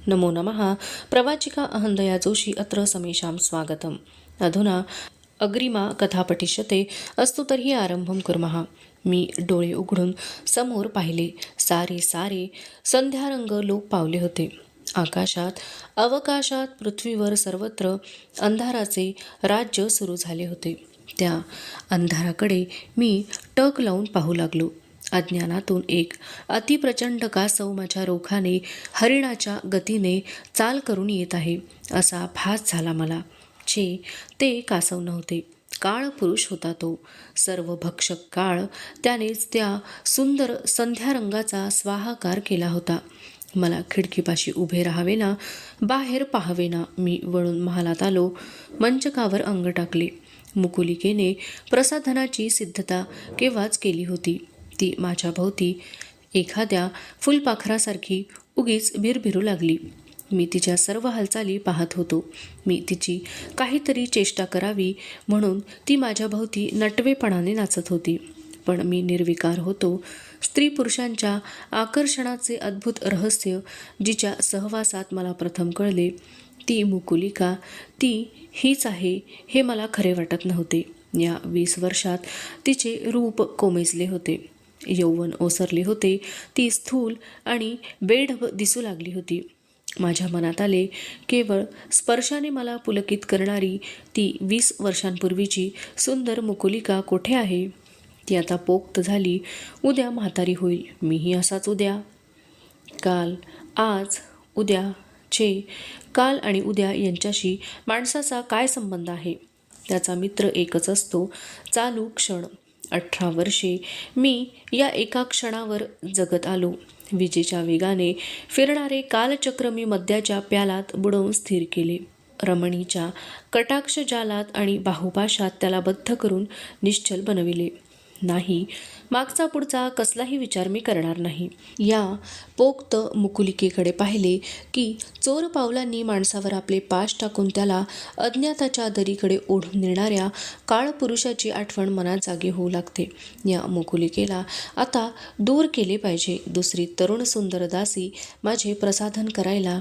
नमो नमः। प्रवाचिका अहंदया जोशी अत्र समेषां स्वागतम्। अधुना अग्रिमा कथा पठिष्यते। अस्तु तर्हि आरंभं कुर्मः। मी डोळे उघडून समोर पाहिले। सारे सारे संध्यारंग लोप पावले होते. आकाशात, अवकाशात, पृथ्वीवर सर्वत्र अंधाराचे राज्य सुरू झाले होते. त्या अंधाराकडे मी टक लावून पाहू लागलो. अज्ञानातून एक अतिप्रचंड कासव माझ्या रोखाने हरिणाच्या गतीने चाल करून येत आहे असा भास झाला मला. छे, ते कासव नव्हते, काळ पुरुष होता तो. सर्व भक्षक काळ त्यानेच त्या सुंदर संध्यारंगाचा स्वाहाकार केला होता. मला खिडकीपाशी उभे राहावेना, बाहेर पाहावेना. मी वळून महालात आलो. मंचकावर अंग टाकले. मुकुलिकेने प्रसाधनाची सिद्धता केव्हाच केली होती. ती माझ्या भोवती एखाद्या फुलपाखरासारखी उगीच भिरभिरू लागली. मी तिच्या सर्व हालचाली पाहत होतो. मी तिची काहीतरी चेष्टा करावी म्हणून ती माझ्या भोवती नटवेपणाने नाचत होती. पण मी निर्विकार होतो. स्त्री पुरुषांच्या आकर्षणाचे अद्भुत रहस्य जिच्या सहवासात मला प्रथम कळले, ती मुकुलिका, ती हीच आहे हे मला खरे वाटत नव्हते. या 20 वर्षात तिचे रूप कोमेजले होते. यौवन ओसरले होते. ती स्थूल आणि बेढब दिसू लागली होती. माझ्या मनात आले, केवळ स्पर्शाने मला पुलकित करणारी ती 20 वर्षांपूर्वीची सुंदर मुकुलिका कोठे आहे? ती आता पोक्त झाली. उद्या म्हातारी होईल. मीही असाच उद्या. काल, आज, उद्या. छे, काल आणि उद्या यांच्याशी माणसाचा काय संबंध आहे? त्याचा मित्र एकच असतो, चालू क्षण. 18 वर्षे मी या एका क्षणावर जगत आलो. विजेच्या वेगाने फिरणारे कालचक्र मी मद्याच्या प्यालात बुडवून स्थिर केले. रमणीच्या कटाक्ष जालात आणि बाहुपाशात त्याला बद्ध करून निश्चल बनविले. नाही, मागचा पुढचा कसलाही विचार मी करणार नाही. या पोक्त मुकुलिकेकडे पाहिले की चोर पावलांनी माणसावर आपले पाश टाकून त्याला अज्ञाताच्या दरीकडे ओढून नेणाऱ्या काळपुरुषाची आठवण मनात जागी होऊ लागते. या मुकुलिकेला आता दूर केले पाहिजे. दुसरी तरुण सुंदर दासी माझे प्रसाधन करायला.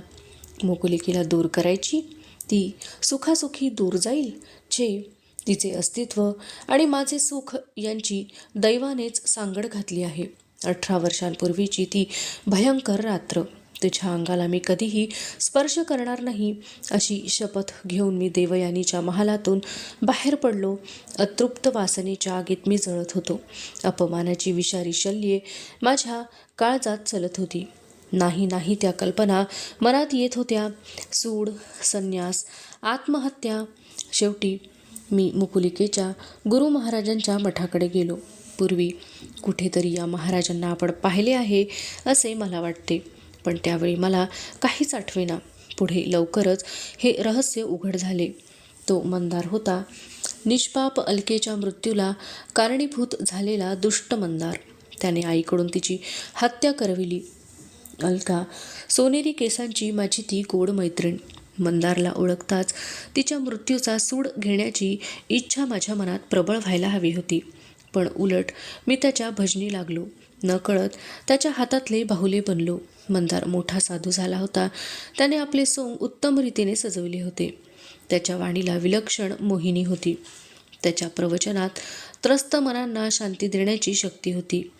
मुकुलिकेला दूर करायची? ती सुखासुखी दूर जाईल? छे, तिचे अस्तित्व आणि माझे सुख यांची दैवानेच सांगड घातली आहे. 18 वर्षांपूर्वीची ती भयंकर रात्र. तुझ्या अंगाला मी कधीही स्पर्श करणार नाही अशी शपथ घेऊन मी देवयानीच्या महालातून बाहेर पडलो. अतृप्त वासनेच्या आगीत मी जळत होतो. अपमानाची विषारी शल्ये माझ्या काळजात चलत होती. नाही नाही त्या कल्पना मनात येत होत्या. सूड, संन्यास, आत्महत्या. शेवटी मी मुकुलिकेच्या गुरु महाराजांच्या मठाकडे गेलो. पूर्वी कुठेतरी या महाराजांना आपण पाहिले आहे असे मला वाटते, पण त्यावेळी मला काहीच आठवेना. पुढे लवकरच हे रहस्य उघड झाले. तो मंदार होता, निष्पाप अलकेच्या मृत्यूला कारणीभूत झालेला दुष्ट मंदार. त्याने आईकडून तिची हत्या करविली. अलका, सोनेरी केसांची माझी ती गोड मैत्रीण. मंदारला ओळखताच तिच्या मृत्यूचा सूड घेण्याची इच्छा माझ्या मनात प्रबळ व्हायला हवी होती. पण उलट मी त्याच्या भजनी लागलो. नकळत त्याच्या हातातले बाहुले बनलो. मंदार मोठा साधू झाला होता. त्याने आपले सोंग उत्तम रीतीने सजवले होते. त्याच्या वाणीला विलक्षण मोहिनी होती. त्याच्या प्रवचनात त्रस्त मनांना शांती देण्याची शक्ती होती.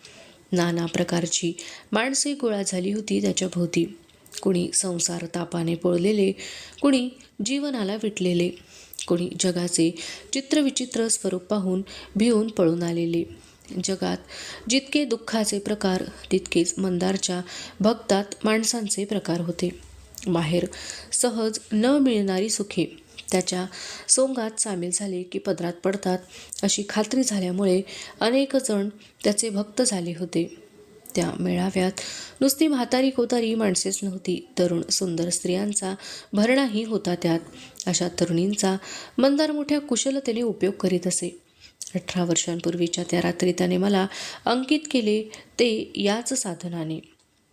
नाना प्रकारची माणसे गोळा झाली होती त्याच्या भोवती. कुणी संसार तापाने पोळलेले, कुणी जीवनाला विटलेले, कुणी जगाचे चित्रविचित्र स्वरूप पाहून भिवून पळून आलेले. जगात जितके दुःखाचे प्रकार तितकेच मंदारच्या भक्तात माणसांचे प्रकार होते. बाहेर सहज न मिळणारी सुखे त्याच्या सोंगात सामील झाले की पदरात पडतात अशी खात्री झाल्यामुळे अनेक जण त्याचे भक्त झाले होते. त्या मेळाव्यात नुसती म्हातारी कोतारी माणसेच नव्हती, तरुण सुंदर स्त्रियांचा भरणाही होता त्यात. अशा तरुणींचा मंदार मोठ्या कुशलतेने उपयोग करीत असे. 18 वर्षांपूर्वीच्या त्या रात्री त्याने मला अंकित केले, ते याच साधनाने.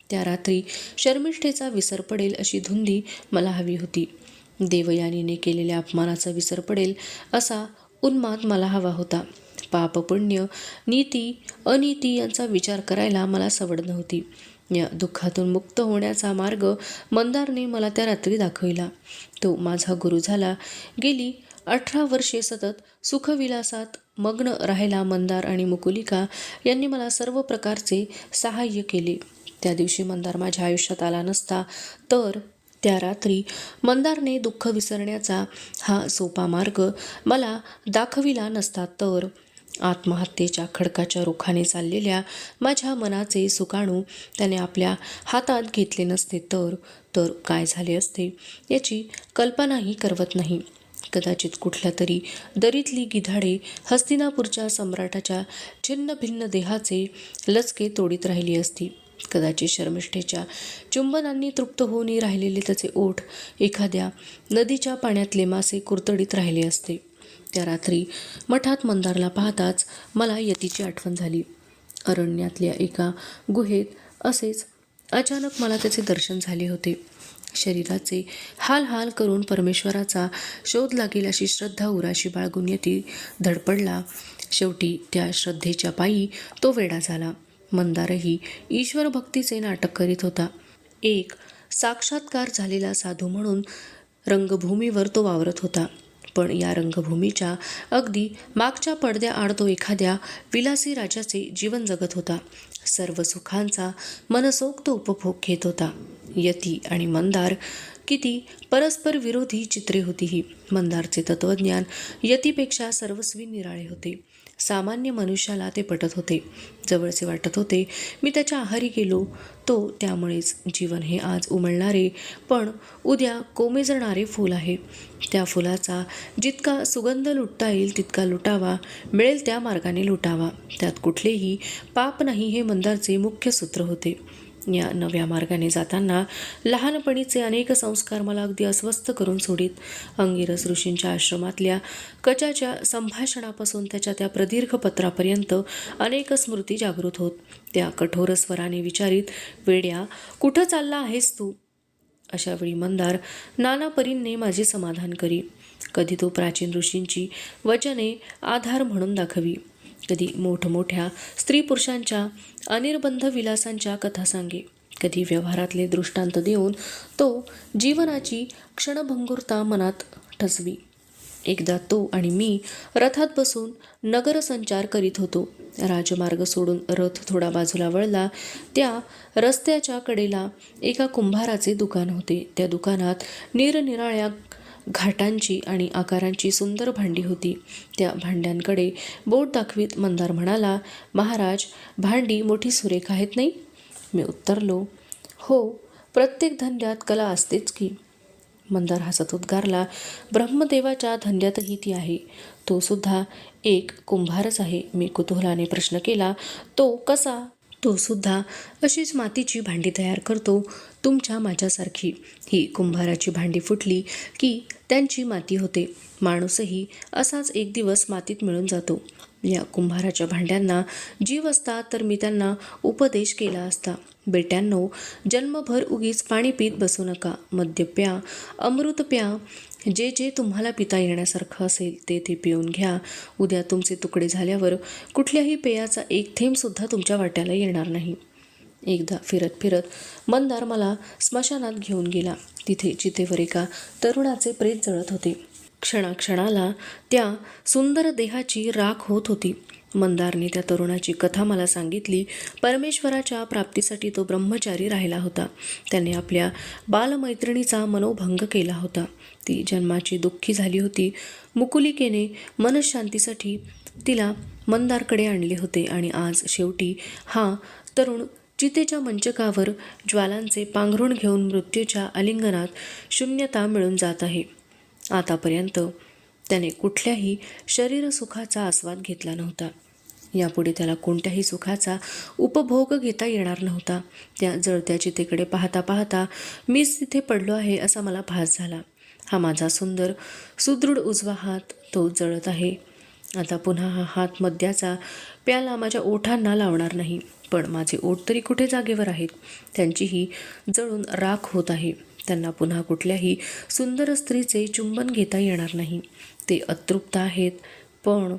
त्या रात्री शर्मिष्ठेचा विसर पडेल अशी धुंदी मला हवी होती. देवयानीने केलेल्या अपमानाचा विसर पडेल असा उन्माद मला हवा होता. पाप पुण्य, नीती अनीती यांचा विचार करायला मला सवड नव्हती. या दुःखातून मुक्त होण्याचा मार्ग मंदारने मला त्या रात्री दाखविला. तो माझा गुरु झाला. गेली 18 वर्षे सतत सुखविलासात मग्न राहिला मंदार आणि मुकुलिका यांनी मला सर्व प्रकारचे सहाय्य केले. त्या दिवशी मंदार माझ्या आयुष्यात आला नसता तर त्या रात्री मंदारने दुःख विसरण्याचा हा सोपा मार्ग मला दाखविला नसता तर आत्महत्येच्या खडकाच्या रुखाने चाललेल्या माझ्या मनाचे सुकाणू त्याने आपल्या हातात घेतले नसते तर काय झाले असते याची कल्पनाही करवत नाही. कदाचित कुठल्या तरी दरीतली गिधाडे हस्तिनापूरच्या सम्राटाच्या छिन्न भिन्न देहाचे लचके तोडीत राहिली असती. कदाचित शर्मिष्ठेच्या चुंबनांनी तृप्त होऊन राहिलेले त्याचे ओठ एखाद्या नदीच्या पाण्यातले मासे कुरतडीत राहिले असते. त्या रात्री मठात मंदारला पाहताच मला यतीची आठवण झाली. अरण्यातल्या एका गुहेत असेच अचानक मला त्याचे दर्शन झाले होते. शरीराचे हाल हाल करून परमेश्वराचा शोध लागेल अशी श्रद्धा उराशी बाळगून यती धडपडला. शेवटी त्या श्रद्धेच्या पायी तो वेडा झाला. मंदारही ईश्वर भक्तीचे नाटक करीत होता. एक साक्षात्कार झालेला साधू म्हणून रंगभूमीवर तो वावरत होता. पण या रंगभूमीच्या अगदी मागच्या पडद्याआड तो एखाद्या विलासी राजाचे जीवन जगत होता. सर्व सुखांचा मनसोक्त उपभोग घेत होता. यती आणि मंदार किती परस्पर विरोधी चित्रे होती ही. मंदारचे तत्वज्ञान यतीपेक्षा सर्वस्वी निराळे होते. सामान्य मनुष्याला ते पटत होते, जवळचे वाटत होते. मी त्याच्या आहारी गेलो तो त्यामुळेच जीवन हे आज उमलणारे पण उद्या कोमेजणारे फूल आहे. त्या फुलाचा जितका सुगंध लुटता येईल तितका लुटावा, मिळेल त्या मार्गाने लुटावा. त्यात कुठलेही पाप नाही हे मंदारचे मुख्य सूत्र होते. या नव्या मार्गाने जाताना लहानपणीचे अनेक संस्कार मला अगदी अस्वस्थ करून सोडीत. अंगिरस ऋषींच्या आश्रमातल्या कचाच्या संभाषणापासून त्याच्या त्या प्रदीर्घ पत्रापर्यंत अनेक स्मृती जागृत होत. त्या कठोर स्वराने विचारित, वेड्या, कुठं चालला आहेस तू? अशा वेळी मंदार नाना परींनी माझे समाधान करी. कधी तो प्राचीन ऋषींची वचने आधार म्हणून दाखवी, कधी मोठमोठ्या स्त्री पुरुषांच्या अनिर्बंध विलासांच्या कथा सांगे, कधी व्यवहारातले दृष्टांत देऊन तो जीवनाची क्षणभंगुरता मनात ठसवी. एकदा तो आणि मी रथात बसून नगरसंचार करीत होतो. राजमार्ग सोडून रथ थोडा बाजूला वळला. त्या रस्त्याच्या कडेला एका कुंभाराचे दुकान होते. त्या दुकानात निरनिराळ्या घाटांची आणि आकारांची सुंदर भांडी होती. त्या भांड्यांकडे बोट दाखवीत मंदार म्हणाला, महाराज, भांडी मोठी सुरेख आहेत नाही? मी उत्तरलो, हो, प्रत्येक धंद्यात कला असतेच की. मंदार हसत उद्गारला, ब्रह्मदेवाच्या धंद्यातही ती आहे. तो सुद्धा एक कुंभारच आहे. मी कुतूहलाने प्रश्न केला, तो कसा? तो सुद्धा अशीच मातीची भांडी तयार करतो, तुमच्या माझ्यासारखी. ही कुंभाराची भांडी फुटली की त्यांची माती होते. माणूसही असाच एक दिवस मातीत मिळून जातो. या कुंभाराच्या भांड्यांना जीव असता तर मी त्यांना उपदेश केला असता, बेट्यांनो, जन्मभर उगीच पाणी पीत बसू नका. मद्य प्या, अमृत प्या, जे जे तुम्हाला पिता येण्यासारखं असेल ते ते पिऊन घ्या. उद्या तुमचे तुकडे झाल्यावर कुठल्याही पेयाचा एक थेंबसुद्धा तुमच्या वाट्याला येणार नाही. एकदा फिरत फिरत मंदार मला स्मशानात घेऊन गेला. तिथे चितेवर एका तरुणाचे प्रेत जळत होते. क्षणाक्षणाला त्या सुंदर देहाची राख होत होती. मंदारने त्या तरुणाची कथा मला सांगितली. परमेश्वराच्या प्राप्तीसाठी तो ब्रह्मचारी राहिला होता. त्याने आपल्या बालमैत्रिणीचा मनोभंग केला होता. ती जन्माची दुःखी झाली होती. मुकुलिकेने मनशांतीसाठी तिला मंदारकडे आणले होते आणि आज शेवटी हा तरुण चितेच्या मंचकावर ज्वालांचे पांघरुण घेऊन मृत्यूच्या आलिंगनात शून्यता मिळून जात आहे. आतापर्यंत त्याने कुठल्याही शरीरसुखाचा आस्वाद घेतला नव्हता. यापुढे त्याला कोणत्याही सुखाचा उपभोग घेता येणार नव्हता. त्या जळत्या चितेकडे पाहता पाहता मीच तिथे पडलो आहे असा मला भास झाला. हा माझा सुंदर सुदृढ उजवा हात, तो जळत आहे. आता पुन्हा हा हात मद्याचा प्याला माझ्या ओठांना लावणार नाही. पण माझे ओठ तरी कुठे जागेवर आहेत. त्यांचीही जळून राख होत आहे. त्यांना पुन्हा कुठल्याही सुंदर स्त्रीचे चुंबन घेता येणार नाही. ते अतृप्त आहेत. पण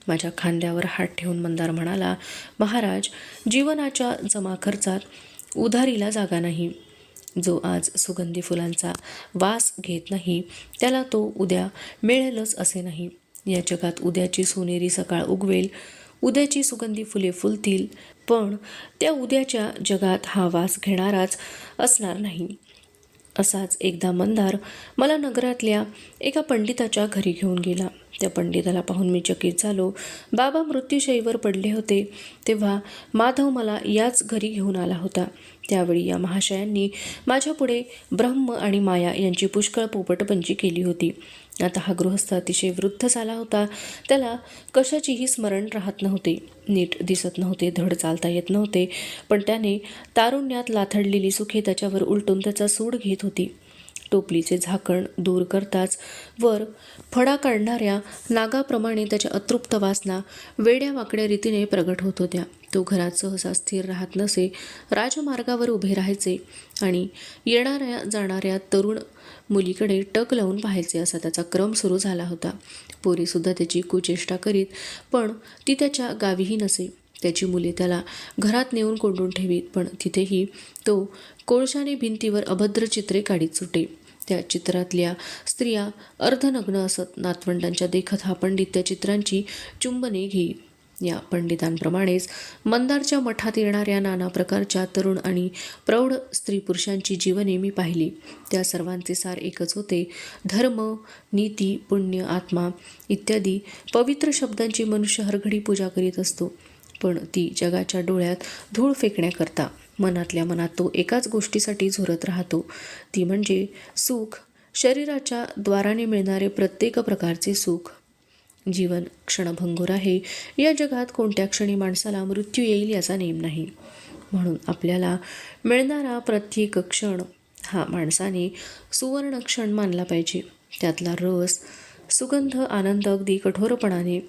माझ्या खांद्यावर हात ठेवून मंदार म्हणाला, महाराज, जीवनाच्या जमा खर्चात उधारीला जागा नाही. जो आज सुगंधी फुलांचा वास घेत नाही त्याला तो उद्या मिळेलच असे नाही. या जगात उद्याची सोनेरी सकाळ उगवेल, उद्याची सुगंधी फुले फुलतील, पण त्या उद्याच्या जगात हा वास घेणाराच असणार नाही. असाच एकदा मंदार मला नगरातल्या एका पंडिताच्या घरी घेऊन गेला. त्या पंडिताला पाहून मी चकित झालो. बाबा मृत्यूशयीवर पडले होते तेव्हा माधव मला याच घरी घेऊन आला होता. त्यावेळी या महाशयांनी माझ्यापुढे ब्रह्म आणि माया यांची पुष्कळ पोपटपंची केली होती. आता हा गृहस्थ अतिशय वृद्ध झाला होता. त्याला कशाचीही स्मरण राहत नव्हते, नीट दिसत नव्हते, धड चालता येत नव्हते, पण त्याने तारुण्यात लाथडलेली सुखे त्याच्यावर उलटून त्याचा सूड घेत होती. टोपलीचे झाकण दूर करताच वर फडा काढणाऱ्या नागाप्रमाणे त्याच्या अतृप्त वासना वेड्या वाकड्या रीतीने प्रगट होत होत्या. तो घरात सहसा स्थिर राहत नसे, राजमार्गावर उभे राहायचे आणि येणाऱ्या जाणाऱ्या तरुण मुलीकडे टक लावून पाहायचे असा त्याचा क्रम सुरू झाला होता. पोरीसुद्धा त्याची कुचेष्टा करीत, पण ती त्याच्या गावीही नसे. त्याची मुले त्याला घरात नेऊन कोंडून ठेवीत, पण तिथेही तो कोळशाने भिंतीवर अभद्र चित्रे काढीत सुटे. त्या चित्रातल्या स्त्रिया अर्धनग्न असत. नातवंडांच्या देखत हा पंडित त्या चित्रांची चुंबने घेई. या पंडितांप्रमाणेच मंदारच्या मठात येणाऱ्या नाना प्रकारच्या तरुण आणि प्रौढ स्त्री पुरुषांची जीवने मी पाहिली. त्या सर्वांचे सार एकच होते. धर्म, नीती, पुण्य, आत्मा इत्यादी पवित्र शब्दांची मनुष्य हरघडी पूजा करीत असतो, पण ती जगाच्या डोळ्यात धूळ फेकण्याकरता मनातल्या मनात तो एकाच गोष्टीसाठी झुरत राहतो, ती म्हणजे सुख, शरीराच्या द्वाराने मिळणारे प्रत्येक प्रकारचे सुख. जीवन क्षणभंगुर आहे. या जगात कोणत्या क्षणी माणसाला मृत्यू येईल याचा नेम नाही. म्हणून आपल्याला मिळणारा प्रत्येक क्षण हा माणसाने सुवर्ण क्षण मानला पाहिजे. त्यातला रस, सुगंध, आनंद अगदी कठोरपणाने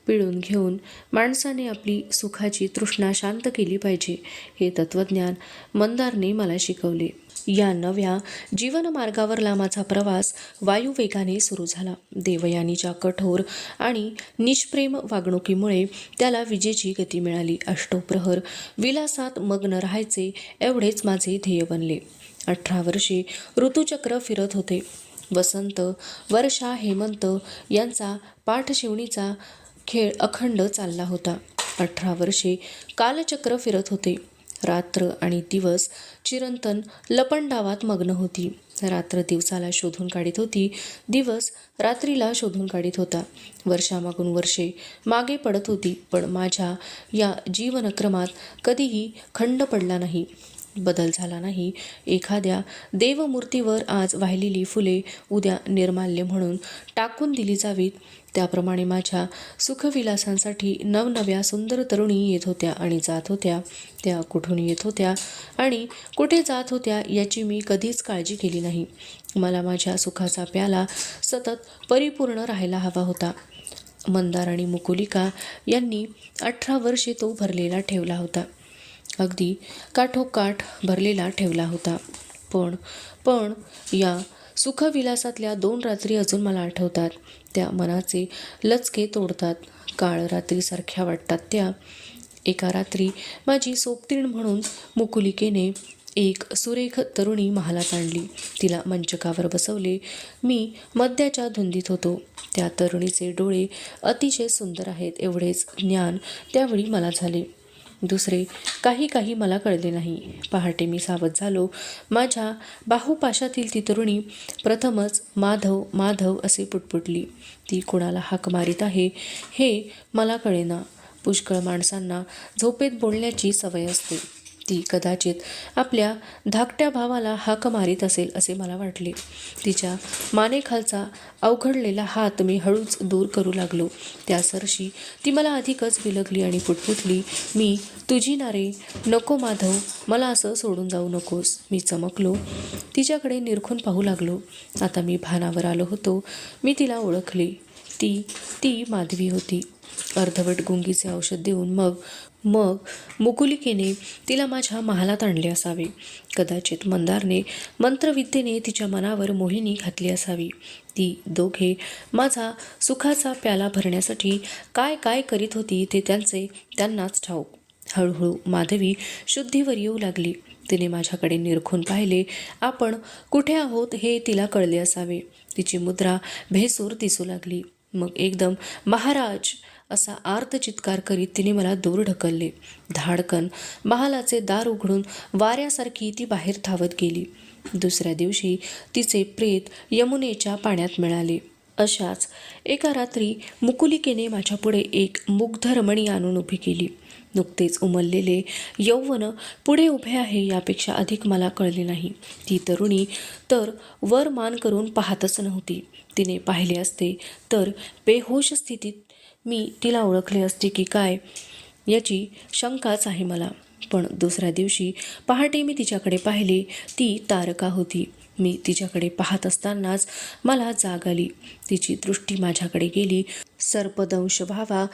पिळून घेऊन माणसाने आपली सुखाची तृष्णा शांत केली पाहिजे. हे तत्त्वज्ञान मंदारने मला शिकवले. या नव्या जीवनमार्गावरला माझा प्रवास वायुवेगाने सुरू झाला. देवयानीच्या कठोर आणि निष्प्रेम वागणुकीमुळे त्याला विजेची गती मिळाली. अष्टोप्रहर विलासात मग्न राहायचे एवढेच माझे ध्येय बनले. 18 वर्षे ऋतुचक्र फिरत होते. वसंत, वर्षा, हेमंत यांचा पाठशिवणीचा खेळ अखंड चालला होता. 18 वर्षे कालचक्र फिरत होते. रात्र आणि दिवस चिरंतन लपंडावात मग्न होती. रात्र दिवसाला शोधून काढीत होती, दिवस रात्रीला शोधून काढीत होता. वर्षामागून वर्षे मागे पडत होती, पण माझ्या या जीवनक्रमात कधीही खंड पडला नाही, बदल झाला नाही. एखाद्या देवमूर्तीवर आज वाहिलेली फुले उद्या निर्माल्य म्हणून टाकून दिली जावीत, त्याप्रमाणे माझ्या सुखविलासांसाठी नवनव्या सुंदर तरुणी येत होत्या आणि जात होत्या. त्या कुठून येत होत्या आणि कुठे जात होत्या याची मी कधीच काळजी केली नाही. मला माझ्या सुखाचा प्याला सतत परिपूर्ण राहायला हवा होता. मंदार आणि मुकुलिका यांनी 18 वर्षे तो भरलेला ठेवला होता, अगदी काठोकाठ भरलेला ठेवला होता. पण या सुखविलासातल्या 2 रात्री अजून मला आठवतात. त्या मनाचे लचके तोडतात. काळ रात्रीसारख्या वाटतात त्या. एका रात्री माझी सोबतीण म्हणून मुकुलिकेने एक सुरेख तरुणी महालात आणली. तिला मंचकावर बसवले. मी मद्याच्या धुंदीत होतो. त्या तरुणीचे डोळे अतिशय सुंदर आहेत एवढेच ज्ञान त्यावेळी मला झाले. दुसरे काही मला कळले नाही. पहाटे मी सावध झालो. माझ्या बाहुपाशातील ती तरुणी प्रथमच माधव माधव असे पुटपुटली. ती कोणाला हाक मारित आहे हे मला कळेना. पुष्कळ माणसांना झोपेत बोलण्याची सवय असते. ती कदाचित आपल्या धाकट्या भावाला हाक मारीत असेल असे मला वाटले. तिच्या मानेखालचा अवघडलेला हात मी हळूच दूर करू लागलो. त्यासरशी ती मला अधिकच बिलगली आणि पुटपुटली, मी तुझी नारे, नको माधव, मला असं सोडून जाऊ नकोस. मी चमकलो. तिच्याकडे निरखून पाहू लागलो. आता मी भानावर आलो होतो. मी तिला ओळखले. ती माधवी होती. अर्धवट गुंगीचे औषध देऊन मग मुकुलिकेने तिला माझ्या महालात आणले असावे. कदाचित मंदारने मंत्रविद्येने तिच्या मनावर मोहिनी घातली असावी. ती दोघे माझा सुखाचा प्याला भरण्यासाठी काय करीत होती ते त्यांनाच ठाऊक. हळूहळू माधवी शुद्धीवर येऊ लागली. तिने माझ्याकडे निरखून पाहिले. आपण कुठे आहोत हे तिला कळले असावे. तिची मुद्रा भेसूर दिसू लागली. मग एकदम महाराज असा आर्त चित्कार करीत तिने मला दूर ढकलले. धाडकन महालाचे दार उघडून वाऱ्यासारखी ती बाहेर धावत गेली. दुसऱ्या दिवशी तिचे प्रेत यमुनेच्या पाण्यात मिळाले. अशाच एका रात्री मुकुलिकेने माझ्यापुढे एक मुग्ध रमणी आणून उभी केली. नुकतेच उमललेले यौवन पुढे उभे आहे यापेक्षा अधिक मला कळले नाही. ती तरुणी तर वर मान करून पाहतच नव्हती. तिने पाहिले असते तर बेहोश स्थितीत मी तिला ओळखले असते की काय याची शंकाच आहे मला. पण दुसऱ्या दिवशी पहाटे मी तिच्याकडे पाहिले. ती तारका होती. मी तिच्याकडे पाहत असतानाच मला जाग आली. तिची दृष्टी माझ्याकडे गेली. सर्पदंश व्हावा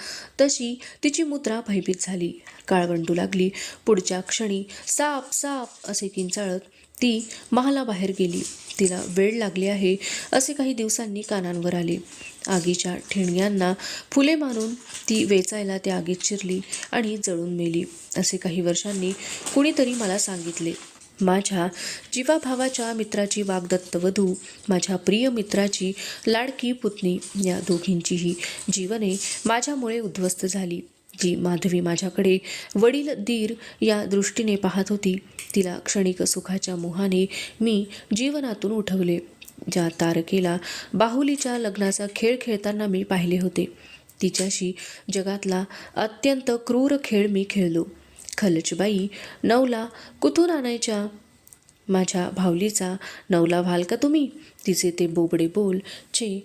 तशी तिची मुद्रा भयभीत झाली. काळवंडू लागली. पुढच्या क्षणी साप साप असे किंचाळत ती महालाबाहेर गेली. तिला वेळ लागली आहे असे काही दिवसांनी कानांवर आले. आगीच्या ठिणग्यांना फुले मानून ती वेचायला त्या आगीत शिरली आणि जळून मेली असे काही वर्षांनी कुणीतरी मला सांगितले. माझ्या जीवाभावाच्या मित्राची वाग्दत्तवधू, माझ्या प्रिय मित्राची लाडकी पुतणी या दोघींचीही जीवने माझ्यामुळे उद्ध्वस्त झाली. जी माधवी माझ्याकडे वडील दीर या दृष्टीने पाहत होती तिला क्षणिक सुखाच्या मोहाने मी जीवनातून उठवले. ज्या तारकेला बाहुलीच्या लग्नाचा खेळ खेळताना मी पाहिले होते तिच्याशी जगातला अत्यंत क्रूर खेळ मी खेळलो. खलचबाई, नवला कुठून आणायच्या? माझ्या भावलीचा नवला व्हाल का तुम्ही? तिचे ते बोबडे बोल चे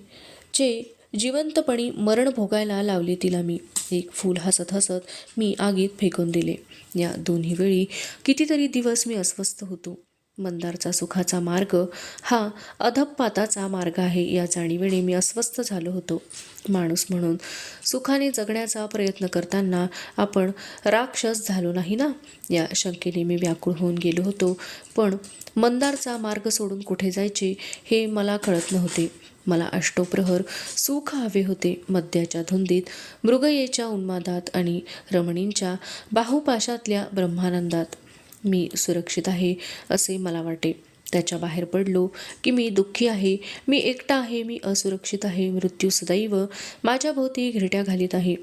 चे जिवंतपणी मरण भोगायला लावले तिला मी. एक फूल हसत हसत मी आगीत फेकून दिले. या दोन्ही वेळी कितीतरी दिवस मी अस्वस्थ होतो. मंदारचा सुखाचा मार्ग हा अधःपाताचा मार्ग आहे या जाणीवेने मी अस्वस्थ झालो होतो. माणूस म्हणून सुखाने जगण्याचा प्रयत्न करताना आपण राक्षस झालो नाही ना या शंकेने मी व्याकुळ होऊन गेलो होतो. पण मंदारचा मार्ग सोडून कुठे जायचे हे मला कळत नव्हते. मला अष्टोप्रहर सुख हवे होते. मद्याच्या धुंदीत, मृगयेच्या उन्मादात आणि रमणींच्या बाहुपाशातल्या ब्रह्मानंदात मी सुरक्षित आहे असे मला वाटे. त्याच्या बाहेर पडलो की मी दुःखी आहे, मी एकटा आहे, मी असुरक्षित आहे. मृत्यू सदैव माझ्याभोवती घिरट्या घालीत आहे.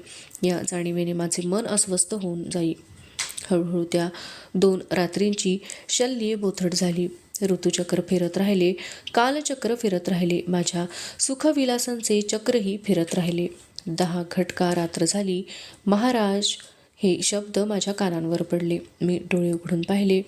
या जाणीवेने माझे मन अस्वस्थ होऊन जाई. हळूहळू त्या 2 रात्रींची शल्ये बोथट झाली. ऋतुचक्र फिरत राहिले, कालचक्र फिरत राहिले, माझ्या सुखविलासांचे चक्रही फिरत राहिले. 10 घटका रात्र झाली. महाराज हे शब्द माझ्या कानांवर पडले. मी डोळे उघडून पाहिले.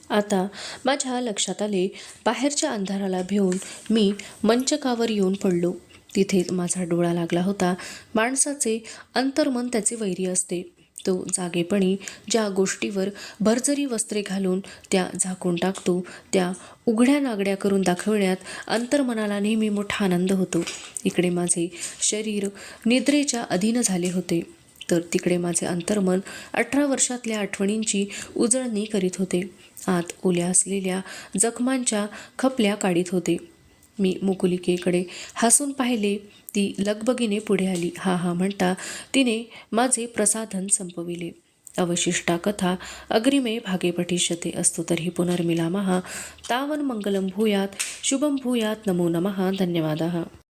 आता माझ्या लक्षात आले. बाहेरच्या अंधाराला भिवून मी मंचकावर येऊन पडलो. तिथे माझा डोळा लागला होता. माणसाचे अंतर्मन त्याचे वैरी असते. तो जागेपणी ज्या गोष्टीवर भरजरी वस्त्रे घालून त्या झाकून टाकतो त्या उघड्या नागड्या करून दाखविण्यात अंतर्मनाला नेहमी मोठा आनंद होतो. इकडे माझे शरीर निद्रेच्या अधीन झाले होते तर तिकडे माझे अंतर्मन 18 वर्षातल्या आठवणींची उजळणी करीत होते. आत ओल्या असलेल्या जखमांच्या खपल्या काढीत होते. मी मुकुलिकेकडे हसून पाहिले. ती लगबगीने पुढे आली. हा हा म्हणता तिने माझे प्रसाधन संपविले. अवशिष्टा कथा अग्रिमे भागे पठिष्यते. अस्तु तर्हि पुनर्मिलामः. तावन् मंगलं भूयात् शुभं भूयात्. नमो नमः. धन्यवादः.